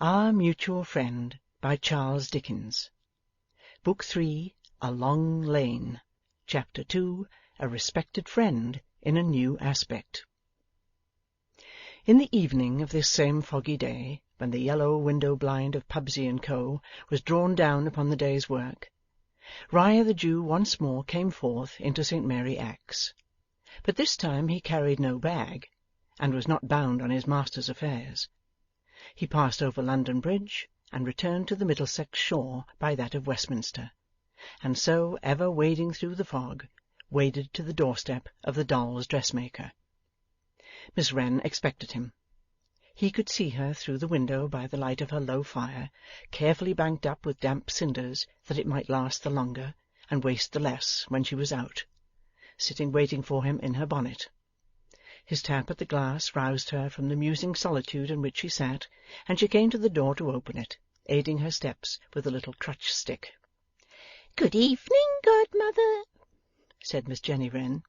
Our Mutual Friend, by Charles Dickens. Book 3, A Long Lane. Chapter 2, A Respected Friend in a New Aspect. In the evening of this same foggy day, when the yellow window-blind of Pubsey and Co. was drawn down upon the day's work, Riah the Jew once more came forth into St. Mary Axe. But this time he carried no bag, and was not bound on his master's affairs. He passed over London Bridge, and returned to the Middlesex shore by that of Westminster, and so, ever wading through the fog, waded to the doorstep of the Dolls' dressmaker. Miss Wren expected him. He could see her through the window by the light of her low fire, carefully banked up with damp cinders that it might last the longer and waste the less when she was out, sitting waiting for him in her bonnet. His tap at the glass roused her from the musing solitude in which she sat, and she came to the door to open it, aiding her steps with a little crutch-stick. "Good evening, godmother," said Miss Jenny Wren.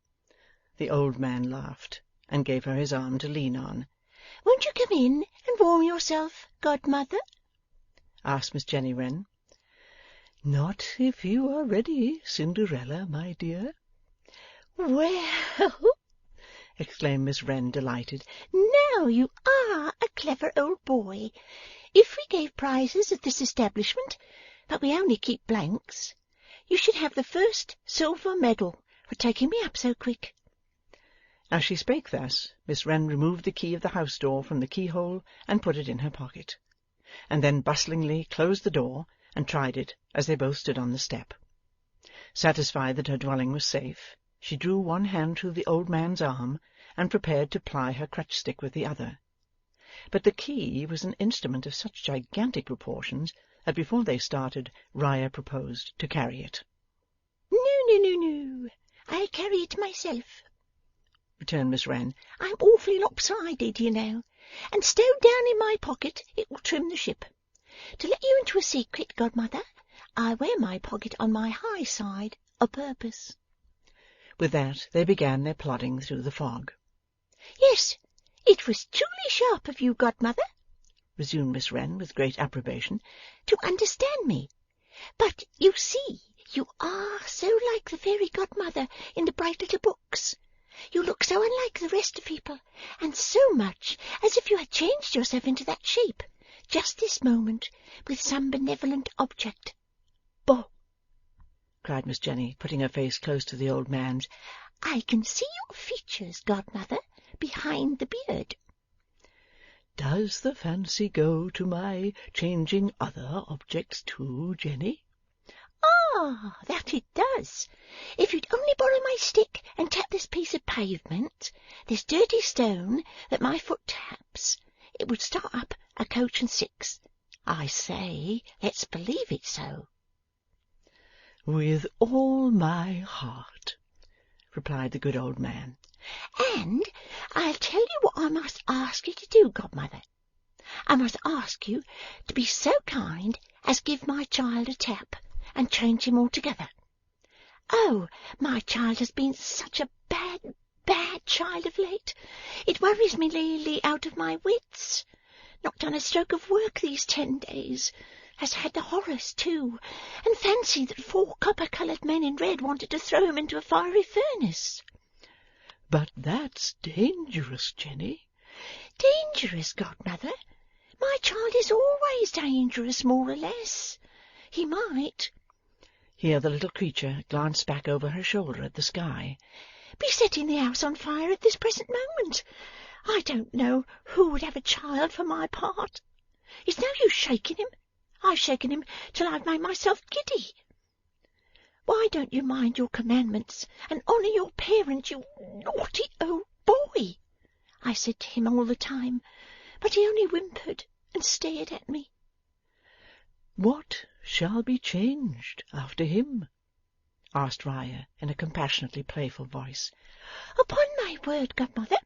The old man laughed, and gave her his arm to lean on. "Won't you come in and warm yourself, godmother?" asked Miss Jenny Wren. "Not if you are ready, Cinderella, my dear." "Well," exclaimed Miss Wren, delighted, "now you are a clever old boy. If we gave prizes at this establishment, but we only keep blanks, you should have the first silver medal for taking me up so quick." As she spake thus, Miss Wren removed the key of the house-door from the keyhole and put it in her pocket, and then bustlingly closed the door and tried it as they both stood on the step. Satisfied that her dwelling was safe, she drew one hand through the old man's arm and prepared to ply her crutch-stick with the other. But the key was an instrument of such gigantic proportions that before they started Riah proposed to carry it. No, I'll carry it myself," returned Miss Wren. "I'm awfully lopsided, you know, and stowed down in my pocket it will trim the ship. To let you into a secret, godmother, I wear my pocket on my high side o' purpose." With that they began their plodding through the fog. "Yes, it was truly sharp of you, godmother," resumed Miss Wren with great approbation, "to understand me. But, you see, you are so like the fairy godmother in the bright little books. You look so unlike the rest of people, and so much as if you had changed yourself into that shape, just this moment, with some benevolent object." "Boh!" cried Miss Jenny, putting her face close to the old man's. "I can see your features, godmother, behind the beard." "Does the fancy go to my changing other objects too, Jenny?" "Ah, that it does. If you'd only borrow my stick and tap this piece of pavement, this dirty stone that my foot taps, it would start up a coach and six. I say, let's believe it so." "With all my heart," replied the good old man. "And I'll tell you what I must ask you to do, godmother. I must ask you to be so kind as give my child a tap and change him altogether. Oh, my child has been such a bad child of late. It worries me nearly out of my wits. Not done a stroke of work these 10 days. Has had the horrors, too, and fancied that 4 copper-coloured men in red wanted to throw him into a fiery furnace." "But that's dangerous, Jenny." "Dangerous, godmother? My child is always dangerous, more or less. He might," here the little creature glanced back over her shoulder at the sky, "be setting the house on fire at this present moment. I don't know who would have a child for my part. It's no use shaking him. I've shaken him till I've made myself giddy. Why don't you mind your commandments and honour your parents, you naughty old boy?" I said to him all the time, but he only whimpered and stared at me. "What shall be changed after him?" asked Riah in a compassionately playful voice. "Upon my word, godmother,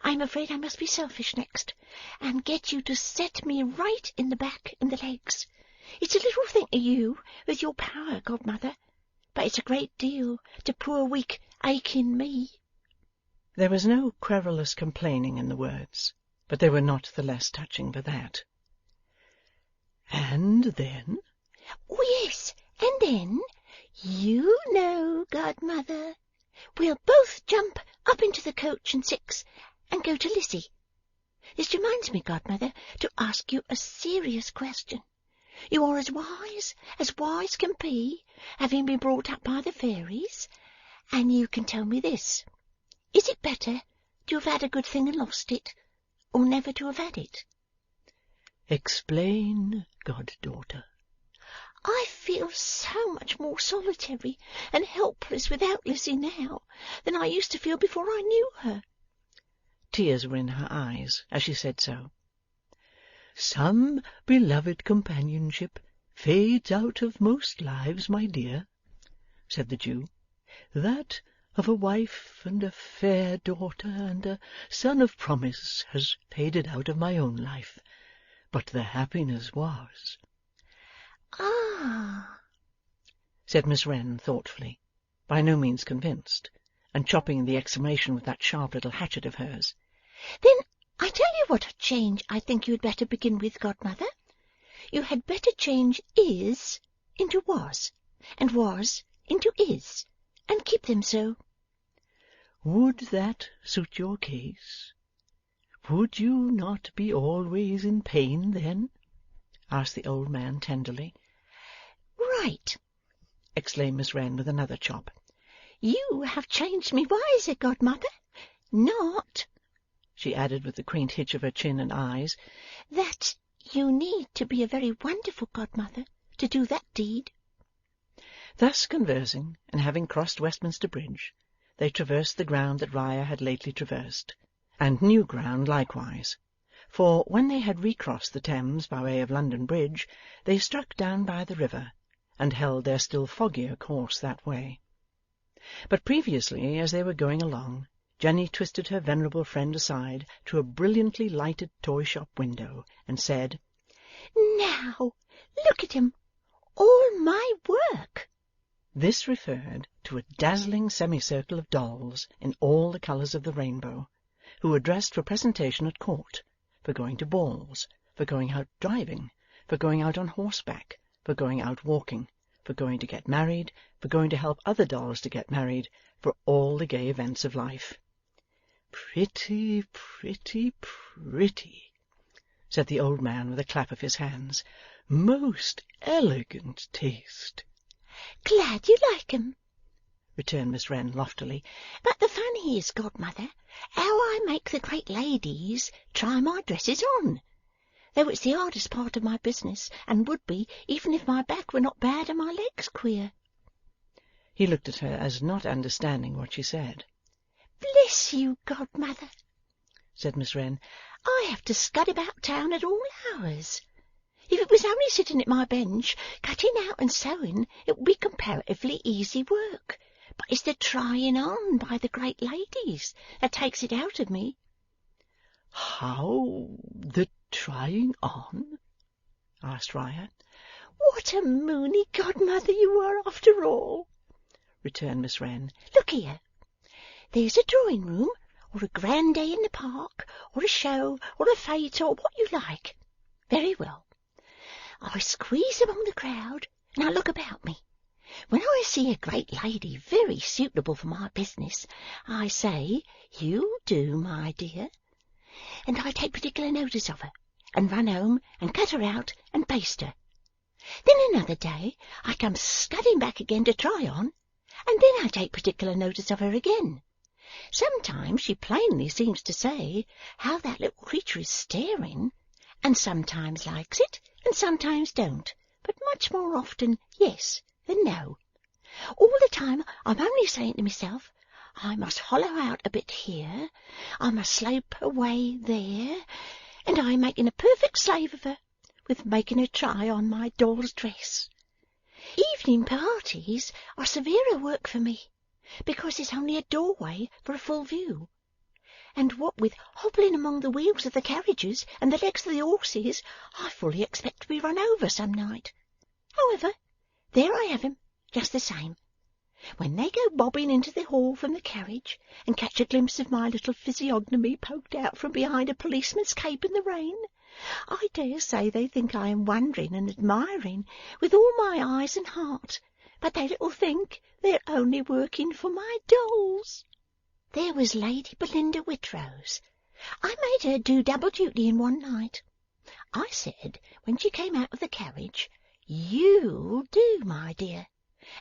I'm afraid I must be selfish next, and get you to set me right in the back and the legs. It's a little thing to you, with your power, godmother, but it's a great deal to poor weak aching me." There was no querulous complaining in the words, but they were not the less touching for that. And then? Oh, yes, and then, you know, godmother, we'll both jump up into the coach and six and go to Lizzie. This reminds me, godmother, to ask you a serious question. You are as wise can be, having been brought up by the fairies, and you can tell me this. Is it better to have had a good thing and lost it, or never to have had it? Explain, goddaughter. I feel so much more solitary and helpless without Lizzie now than I used to feel before I knew her. Tears were in her eyes as she said so. Some beloved companionship fades out of most lives, my dear, said the Jew. That of a wife and a fair daughter and a son of promise has faded out of my own life, but the happiness was. Ah, said Miss Wren thoughtfully, by no means convinced, and chopping the exclamation with that sharp little hatchet of hers. Then I tell you what change I think you had better begin with, godmother. You had better change is into was, and was into is, and keep them so. Would that suit your case? Would you not be always in pain then? Asked the old man tenderly. Right, exclaimed Miss Wren with another chop. You have changed me wiser, godmother. Not, she added with the quaint hitch of her chin and eyes, that you need to be a very wonderful godmother to do that deed. Thus conversing, and having crossed Westminster Bridge, they traversed the ground that Riah had lately traversed, and new ground likewise, for when they had recrossed the Thames by way of London Bridge, they struck down by the river, and held their still foggier course that way. But previously, as they were going along, Jenny twisted her venerable friend aside to a brilliantly lighted toy-shop window, and said, Now, look at 'em, all my work. This referred to a dazzling semicircle of dolls in all the colours of the rainbow, who were dressed for presentation at court, for going to balls, for going out driving, for going out on horseback, for going out walking, for going to get married, for going to help other dolls to get married, for all the gay events of life. Pretty, pretty, pretty, said the old man with a clap of his hands. Most elegant taste. Glad you like 'em, returned Miss Wren loftily. But the fun is, godmother, how I make the great ladies try my dresses on, though it's the hardest part of my business, and would be even if my back were not bad and my legs queer. He looked at her as not understanding what she said. Bless you, godmother, said Miss Wren, I have to scud about town at all hours. If it was only sitting at my bench, cutting out and sewing, it would be comparatively easy work. But it's the trying on by the great ladies that takes it out of me. How, the trying on? asked Riah. What a moony godmother you are, after all, returned Miss Wren. Look here. There's a drawing-room, or a grand day in the park, or a show, or a fete, or what you like. Very well. I squeeze among the crowd, and I look about me. When I see a great lady very suitable for my business, I say, You do, my dear. And I take particular notice of her, and run home and cut her out and baste her. Then another day I come scudding back again to try on, and then I take particular notice of her again. Sometimes she plainly seems to say how that little creature is staring, and sometimes likes it, and sometimes don't, but much more often yes than no. All the time I'm only saying to myself, I must hollow out a bit here, I must slope away there, and I'm making a perfect slave of her, with making her try on my doll's dress. Evening parties are severer work for me, because there's only a doorway for a full view, and what with hobbling among the wheels of the carriages and the legs of the horses, I fully expect to be run over some night. However, there I have 'em, just the same. When they go bobbing into the hall from the carriage, and catch a glimpse of my little physiognomy poked out from behind a policeman's cape in the rain, I dare say they think I am wondering and admiring with all my eyes and heart, but they little think they're only working for my dolls. There was Lady Belinda Whitrose. I made her do double duty in one night. I said, when she came out of the carriage, "You'll do, my dear,"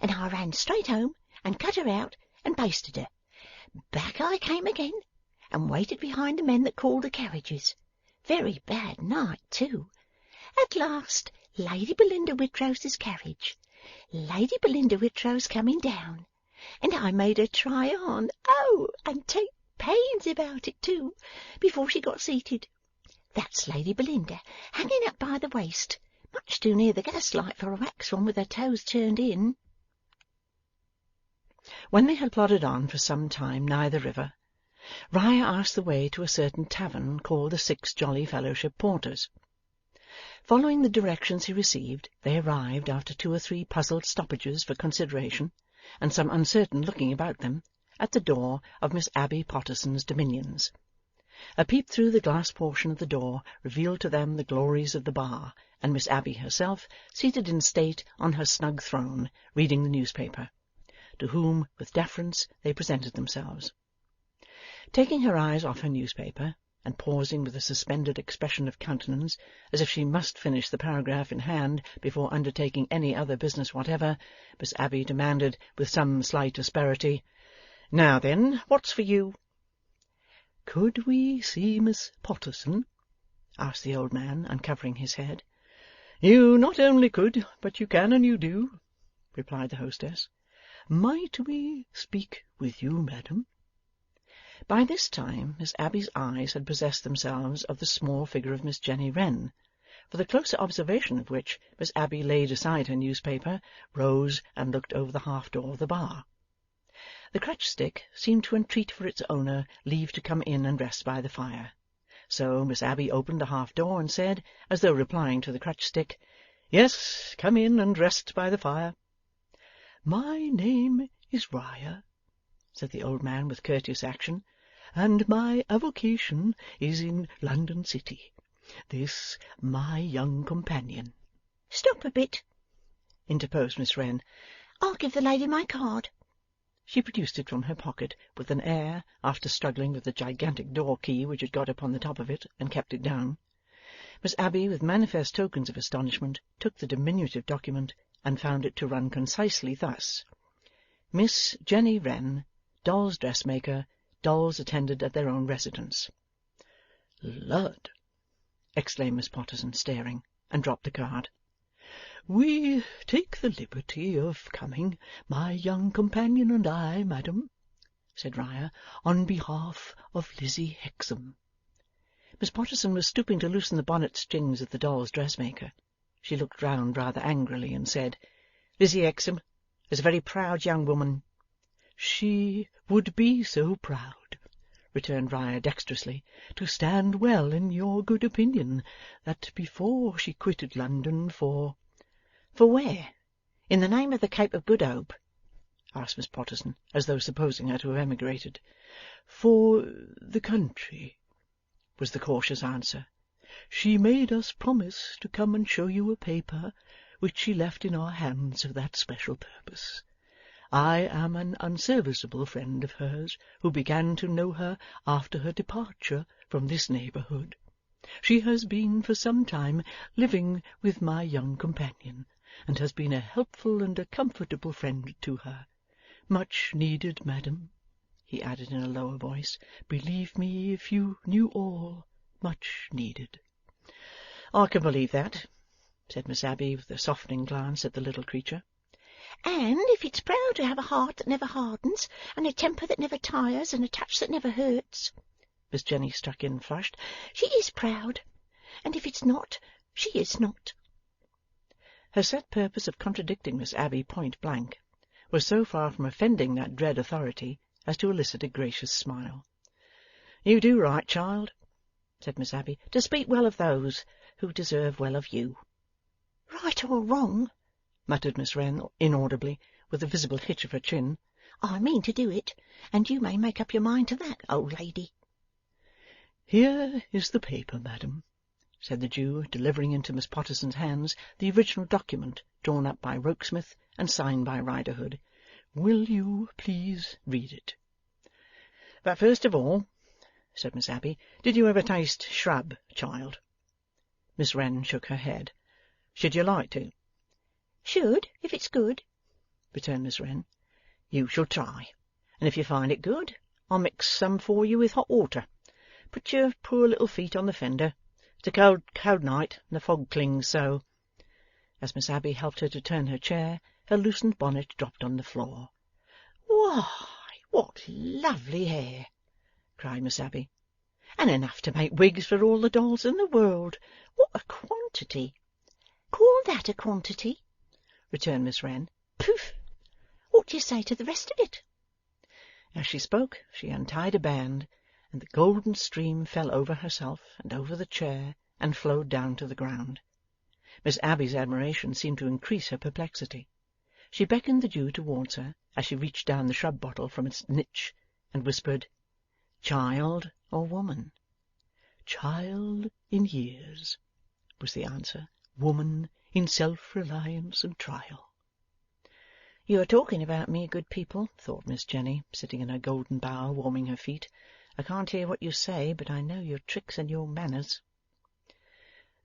and I ran straight home and cut her out and basted her. Back I came again, and waited behind the men that called the carriages. Very bad night, too. At last, Lady Belinda Whitrose's carriage. Lady Belinda Whitrose coming down, and I made her try on, and take pains about it too, before she got seated. That's Lady Belinda, hanging up by the waist, much too near the gaslight for a wax one with her toes turned in. When they had plodded on for some time nigh the river, Riah asked the way to a certain tavern called the Six Jolly Fellowship Porters. Following the directions he received, they arrived, after 2 or 3 puzzled stoppages for consideration, and some uncertain looking about them, at the door of Miss Abbey Potterson's dominions. A peep through the glass portion of the door revealed to them the glories of the bar, and Miss Abbey herself, seated in state on her snug throne, reading the newspaper, to whom, with deference, they presented themselves. Taking her eyes off her newspaper, and pausing with a suspended expression of countenance, as if she must finish the paragraph in hand before undertaking any other business whatever, Miss Abbey demanded, with some slight asperity, "Now then, what's for you?" "Could we see Miss Potterson?" asked the old man, uncovering his head. "You not only could, but you can and you do," replied the hostess. "Might we speak with you, madam?" By this time Miss Abbey's eyes had possessed themselves of the small figure of Miss Jenny Wren, for the closer observation of which Miss Abbey laid aside her newspaper, rose, and looked over the half-door of the bar. The crutch-stick seemed to entreat for its owner leave to come in and rest by the fire. So Miss Abbey opened the half-door and said, as though replying to the crutch-stick, "Yes, come in and rest by the fire." "My name is Riah," said the old man with courteous action, "and my avocation is in London City. This my young companion—" "Stop a bit," interposed Miss Wren. "I'll give the lady my card." She produced it from her pocket with an air, after struggling with the gigantic door-key which had got upon the top of it and kept it down. Miss Abbey, with manifest tokens of astonishment, took the diminutive document, and found it to run concisely thus: Miss Jenny Wren, dolls' dressmaker, dolls attended at their own residence. "Lud!" exclaimed Miss Potterson, staring, and dropped the card. "We take the liberty of coming, my young companion and I, madam," said Riah, "on behalf of Lizzie Hexam." Miss Potterson was stooping to loosen the bonnet strings of the doll's dressmaker. She looked round rather angrily and said, "Lizzie Hexam is a very proud young woman." "She would be so proud," returned Riah dexterously, "to stand well in your good opinion, that before she quitted London for—" "For where? In the name of the Cape of Good Hope?" asked Miss Potterson, as though supposing her to have emigrated. "For the country," was the cautious answer. "She made us promise to come and show you a paper which she left in our hands for that special purpose. I am an unserviceable friend of hers, who began to know her after her departure from this neighbourhood. She has been for some time living with my young companion, and has been a helpful and a comfortable friend to her. Much needed, madam," he added in a lower voice. "Believe me, if you knew all, much needed." "I can believe that," said Miss Abbey, with a softening glance at the little creature. "And if it's proud to have a heart that never hardens, and a temper that never tires, and a touch that never hurts," Miss Jenny struck in, flushed, "she is proud. And if it's not, she is not." Her set purpose of contradicting Miss Abbey point blank was so far from offending that dread authority as to elicit a gracious smile. "You do right, child," said Miss Abbey, "to speak well of those who deserve well of you." "Right or wrong," muttered Miss Wren inaudibly, with a visible hitch of her chin, "I mean to do it, and you may make up your mind to that, old lady." "Here is the paper, madam," said the Jew, delivering into Miss Potterson's hands the original document drawn up by Rokesmith and signed by Riderhood. "Will you please read it?" "But first of all," said Miss Abbey, "did you ever taste shrub, child?" Miss Wren shook her head. "Should you like to?" "Should, if it's good," returned Miss Wren. "You shall try, and if you find it good, I'll mix some for you with hot water. Put your poor little feet on the fender. It's a cold, cold night, and the fog clings so." As Miss Abbey helped her to turn her chair, her loosened bonnet dropped on the floor. "Why, what lovely hair!" cried Miss Abbey. "And enough to make wigs for all the dolls in the world. What a quantity!" "Call that a quantity?" returned Miss Wren. "Poof! What do you say to the rest of it?" As she spoke, she untied a band, and the golden stream fell over herself and over the chair, and flowed down to the ground. Miss Abbey's admiration seemed to increase her perplexity. She beckoned the Jew towards her, as she reached down the shrub bottle from its niche, and whispered, "Child or woman?" "Child in years," was the answer. "Woman in self-reliance and trial." "You are talking about me, good people," thought Miss Jenny, sitting in her golden bower warming her feet. "I can't hear what you say, but I know your tricks and your manners."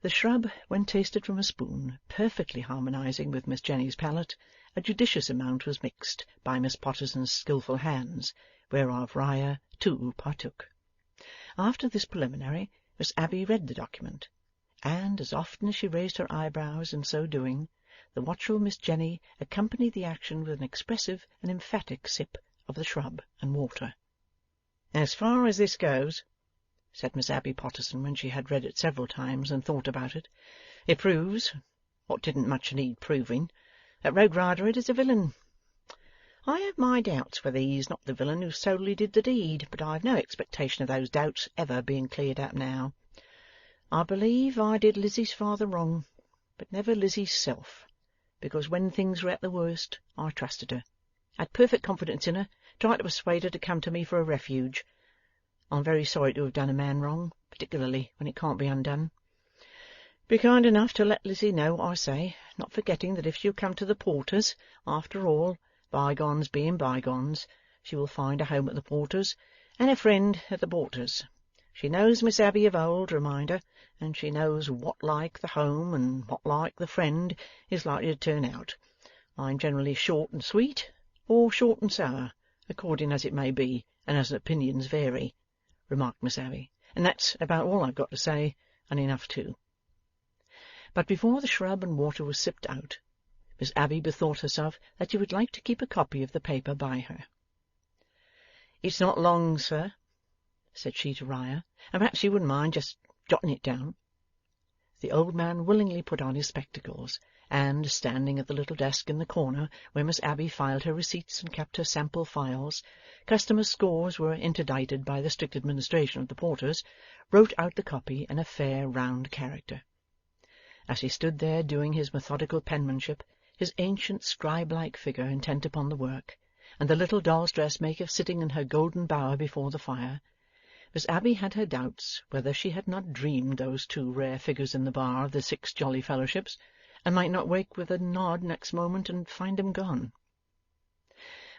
The shrub, when tasted from a spoon, perfectly harmonizing with Miss Jenny's palate, a judicious amount was mixed by Miss Potterson's skilful hands, whereof Riah too partook. After this preliminary, Miss Abbey read the document, and, as often as she raised her eyebrows in so doing, the watchful Miss Jenny accompanied the action with an expressive and emphatic sip of the shrub and water. "As far as this goes," said Miss Abbey Potterson, when she had read it several times and thought about it, "it proves, what didn't much need proving, that Rogue Riderhood is a villain. I have my doubts whether he is not the villain who solely did the deed, but I have no expectation of those doubts ever being cleared up now. I believe I did Lizzie's father wrong, but never Lizzie's self, because when things were at the worst I trusted her, had perfect confidence in her, tried to persuade her to come to me for a refuge. I'm very sorry to have done a man wrong, particularly when it can't be undone. Be kind enough to let Lizzie know what I say, not forgetting that if she'll come to the Porters, after all, bygones being bygones, she will find a home at the Porters, and a friend at the Porters. She knows Miss Abbey of old, remind her, and she knows what like the home and what like the friend is likely to turn out. I'm generally short and sweet, or short and sour, according as it may be, and as opinions vary," remarked Miss Abbey, "and that's about all I've got to say, and enough too." But before the shrub and water was sipped out, Miss Abbey bethought herself that she would like to keep a copy of the paper by her. "It's not long, sir," said she to Riah, "and perhaps you wouldn't mind just jotting it down." The old man willingly put on his spectacles, and, standing at the little desk in the corner where Miss Abbey filed her receipts and kept her sample files, customers' scores were interdicted by the strict administration of the Porters, wrote out the copy in a fair round character. As he stood there doing his methodical penmanship, his ancient scribe-like figure intent upon the work, and the little doll's dressmaker sitting in her golden bower before the fire, Miss Abbey had her doubts whether she had not dreamed those two rare figures in the bar of the Six Jolly Fellowships, and might not wake with a nod next moment and find them gone.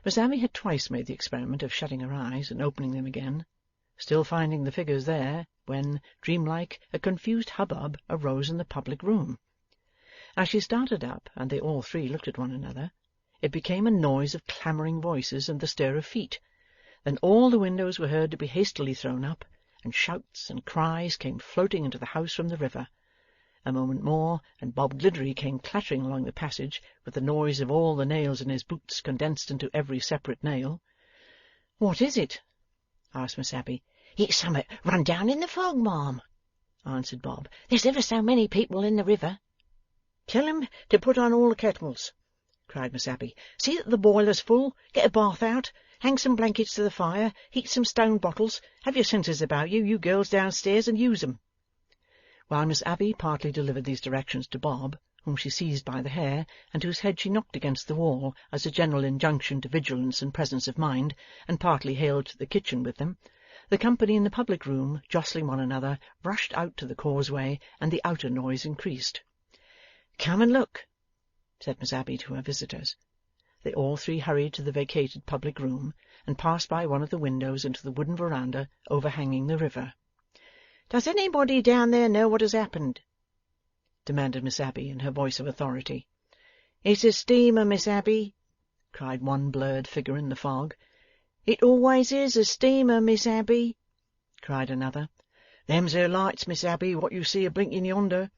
Miss Abbey had twice made the experiment of shutting her eyes and opening them again, still finding the figures there, when, dreamlike, a confused hubbub arose in the public room. As she started up, and they all three looked at one another, it became a noise of clamouring voices and the stir of feet. Then all the windows were heard to be hastily thrown up, and shouts and cries came floating into the house from the river. A moment more, and Bob Gliddery came clattering along the passage, with the noise of all the nails in his boots condensed into every separate nail. "What is it?" asked Miss Abbey. "It's summat run down in the fog, ma'am," answered Bob. "There's ever so many people in the river." "Tell him to put on all the kettles," cried Miss Abbey. "See that the boiler's full, get a bath out, hang some blankets to the fire, heat some stone bottles, have your senses about you, you girls downstairs, and use 'em." While Miss Abbey partly delivered these directions to Bob, whom she seized by the hair, and whose head she knocked against the wall as a general injunction to vigilance and presence of mind, and partly hailed to the kitchen with them, The company in the public room, jostling one another, rushed out to the causeway, and the outer noise increased. "Come and look," said Miss Abbey to her visitors. They all three hurried to the vacated public room, and passed by one of the windows into the wooden verandah overhanging the river. "Does anybody down there know what has happened?" demanded Miss Abbey in her voice of authority. "It's a steamer, Miss Abbey," cried one blurred figure in the fog. "It always is a steamer, Miss Abbey," cried another. "Them's her lights, Miss Abbey, what you see a-blinking yonder,"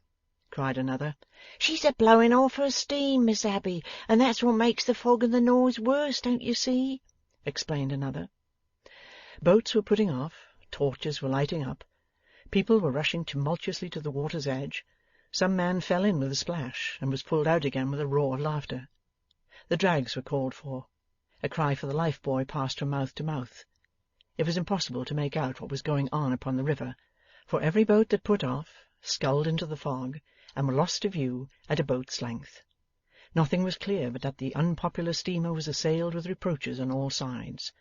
cried another. "She's a-blowing off her steam, Miss Abbey, and that's what makes the fog and the noise worse, don't you see?" explained another. Boats were putting off, torches were lighting up, people were rushing tumultuously to the water's edge. Some man fell in with a splash, and was pulled out again with a roar of laughter. The drags were called for. A cry for the life-buoy passed from mouth to mouth. It was impossible to make out what was going on upon the river, for every boat that put off, sculled into the fog, and were lost to view at a boat's length. Nothing was clear but that the unpopular steamer was assailed with reproaches on all sides.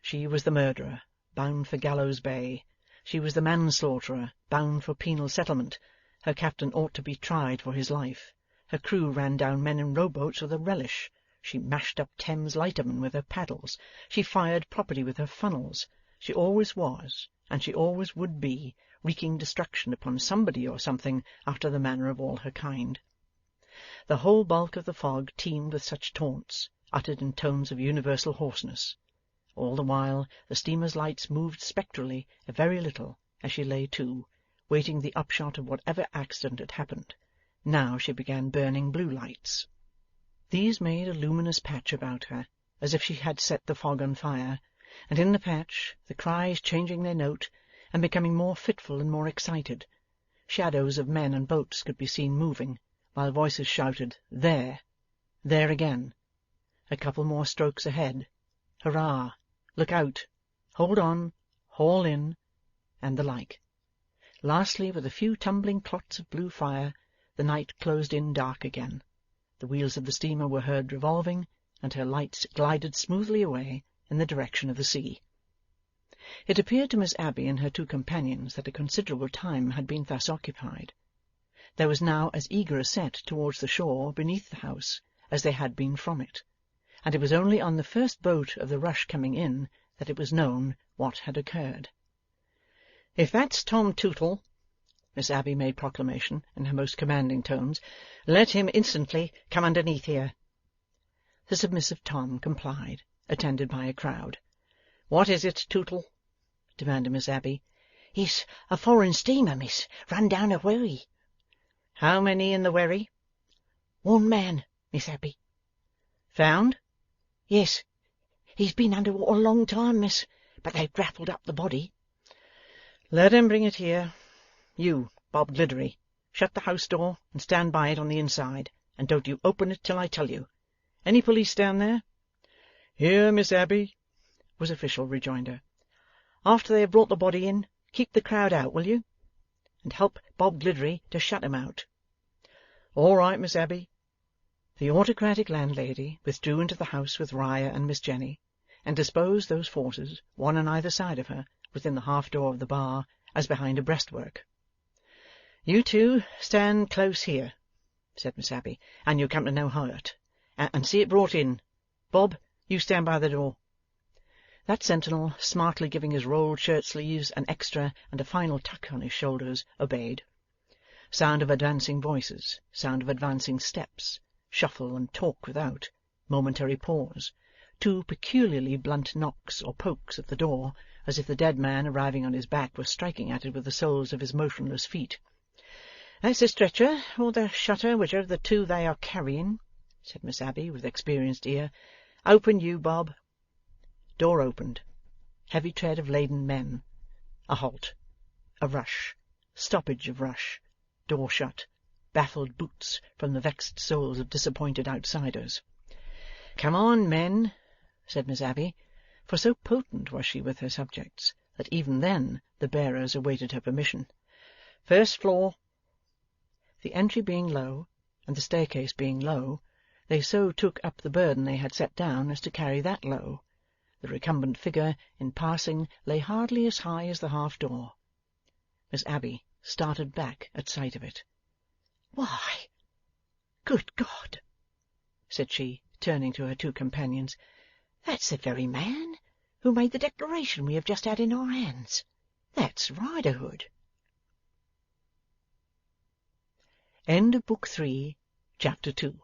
She was the murderer, bound for Gallows Bay. She was the manslaughterer, bound for penal settlement. Her captain ought to be tried for his life. Her crew ran down men in rowboats with a relish. She mashed up Thames lightermen with her paddles. She fired property with her funnels. She always was, and she always would be, wreaking destruction upon somebody or something after the manner of all her kind. The whole bulk of the fog teemed with such taunts, uttered in tones of universal hoarseness. All the while the steamer's lights moved spectrally a very little as she lay to, waiting the upshot of whatever accident had happened. Now she began burning blue lights. These made a luminous patch about her, as if she had set the fog on fire, and in the patch, the cries changing their note, and becoming more fitful and more excited, shadows of men and boats could be seen moving, while voices shouted, "There! There again! A couple more strokes ahead! Hurrah! Look out! Hold on! Haul in!" and the like. Lastly, with a few tumbling clots of blue fire, the night closed in dark again. The wheels of the steamer were heard revolving, and her lights glided smoothly away in the direction of the sea. It appeared to Miss Abbey and her two companions that a considerable time had been thus occupied. There was now as eager a set towards the shore beneath the house as there had been from it, and it was only on the first boat of the rush coming in that it was known what had occurred. "If that's Tom Tootle," Miss Abbey made proclamation in her most commanding tones, "let him instantly come underneath here." The submissive Tom complied, attended by a crowd. "What is it, Tootle?" demanded Miss Abbey. "It's a foreign steamer, miss, run down a wherry." "How many in the wherry?" "One man, Miss Abbey." "Found?" "Yes. He's been under water a long time, miss, but they've grappled up the body." "Let 'em bring it here. You, Bob Gliddery, shut the house door and stand by it on the inside, and don't you open it till I tell you. Any police down there?" "Here, Miss Abbey," was official rejoinder. "After they have brought the body in, keep the crowd out, will you? And help Bob Gliddery to shut 'em out." "All right, Miss Abbey." The autocratic landlady withdrew into the house with Riah and Miss Jenny, and disposed those forces, one on either side of her, within the half-door of the bar, as behind a breastwork. "You two stand close here," said Miss Abbey, "and you'll come to no hurt. And see it brought in. Bob, you stand by the door." That sentinel, smartly giving his rolled shirt-sleeves an extra and a final tuck on his shoulders, obeyed. Sound of advancing voices, sound of advancing steps, shuffle and talk without, momentary pause, two peculiarly blunt knocks or pokes at the door, as if the dead man, arriving on his back, was striking at it with the soles of his motionless feet. "That's the stretcher, or the shutter, whichever of the two they are carrying," said Miss Abbey, with experienced ear. "Open you, Bob." Door opened. Heavy tread of laden men. A halt. A rush. Stoppage of rush. Door shut. Baffled boots from the vexed souls of disappointed outsiders. "Come on, men," said Miss Abbey, for so potent was she with her subjects, that even then the bearers awaited her permission. "First floor." The entry being low, and the staircase being low, they so took up the burden they had set down as to carry that low, The recumbent figure, in passing, lay hardly as high as the half-door. Miss Abbey started back at sight of it. "Why, good God!" said she, turning to her two companions. "That's the very man who made the declaration we have just had in our hands. That's Riderhood." End of Book 3, Chapter 2.